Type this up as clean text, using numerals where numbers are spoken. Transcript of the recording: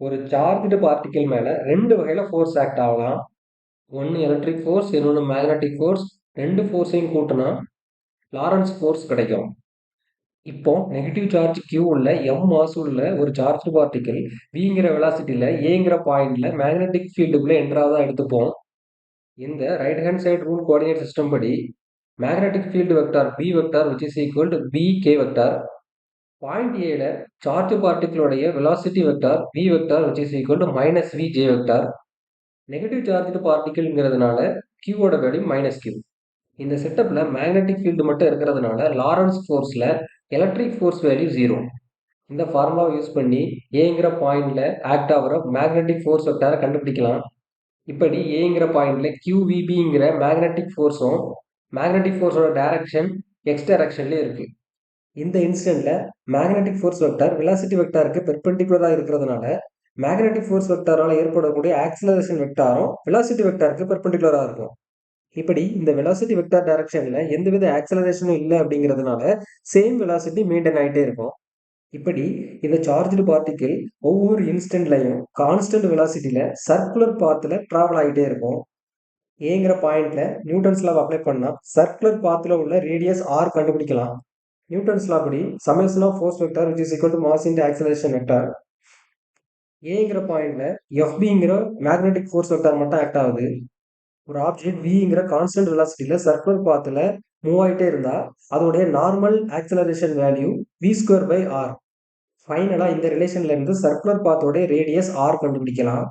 ஒரு charged particle மேல 2 வகையில ஃபோர்ஸ் ஆக்ட் ஆகலாம். ஒன்னு எலக்ட்ரிக் ஃபோர்ஸ், இன்னொன்னு மேக்னெட்டிக் ஃபோர்ஸ். 2 ஃபோர்ஸையும் கூட்டினா லாரன்ஸ் ஃபோர்ஸ் கிடைக்கும். இப்போ நெகட்டிவ் சார்ஜ் Q உள்ள m மாஸ் உள்ள ஒரு சார்ஜ்டு பார்ட்டிக்கல் Vங்கிற வெலாசிட்டியில Aங்கிற பாயிண்ட்ல மேக்னெட்டிக் ஃபீல்டுக்குள்ள என்ட்ராவதா எடுத்துப்போம். இந்த right hand side rule coordinate system படி magnetic field vector B vector which is equal to BK vector. Point ஏல சார்ஜ் பார்ட்டிக்கிளுடைய velocity vector V vector which is equal to -VJ vector. Negative charged பார்ட்டிக்கிள்ங்கிறதுனால Q ஓட value -Q. இந்த செட்டப்ல magnetic field மட்டும் இருக்கிறதுனால Lorentz ஃபோர்ஸ்ல electric force value 0. இந்த ஃபார்முலாவை யூஸ் பண்ணி ஏங்கிற பாயிண்ட்ல ஆக்ட் ஆகிற மேக்னெட்டிக் ஃபோர்ஸ் வெக்டாரை கண்டுபிடிக்கலாம். இப்படி ஏங்கிற பாயிண்ட்ல QVBங்கிற மேக்னெட்டிக் ஃபோர்ஸும் மேக்னெட்டிக் ஃபோர்ஸோட டைரக்ஷன் எக்ஸ் டைரக்ஷன்ல இருக்கு. இந்த இன்ஸ்டன்ட்ல மேக்னெட்டிக் ஃபோர்ஸ் வெக்டார் வெலாசிட்டி வெக்டாருக்கு பெர்பெண்டிகுலரா இருக்கிறதுனால மேக்னெட்டிக் ஃபோர்ஸ் வெக்டாரால் ஏற்படக்கூடிய ஆக்சிலரேஷன் வெக்டாரும் வெலாசிட்டி வெக்டாருக்கு பெர்பெண்டிகுலரா இருக்கும். இப்படி இந்த வெலாசிட்டி வெக்டார் டைரக்ஷன்ல எந்தவித ஆக்சலரேஷனும் இல்லை அப்படிங்கிறதுனால சேம் வெலாசிட்டி மெயின்டைன் ஆகிட்டே இருக்கும். இப்படி இந்த சார்ஜ்டு பார்ட்டிக்கிள் ஒவ்வொரு இன்ஸ்டன்ட்லையும் கான்ஸ்டன்ட் வெலாசிட்டியில சர்க்குலர் பாத்துல டிராவல் ஆகிட்டே இருக்கும். ஏங்கிற பாயிண்ட்ல நியூட்டன்ஸ் லா அப்ளை பண்ணா சர்க்குலர் பாத்துல உள்ள ரேடியஸ் ஆர் கண்டுபிடிக்கலாம். நியூட்டன்ஸ் லா படி summation of force vector which is equal to mass into acceleration vector. ஏங்கிற பாயிண்ட்ல FBங்கிற மேக்னெட்டிக் ஃபோர்ஸ் வெக்டார் மட்டும் ஆக்ட் ஆகுது. ஒரு ஆப்ஜெக்ட் Vங்கிற கான்ஸ்டன்ட் வெலாசிட்டியில சர்க்குலர் பாத்துல மூவ் ஆகிட்டே இருந்தா அதோடைய நார்மல் ஆக்சலரேஷன் வேல்யூ V²/r. ஃபைனலா இந்த ரிலேஷன்ல இருந்து சர்க்குலர் பாத்தோட ரேடியஸ் ஆர் கண்டுபிடிக்கலாம்.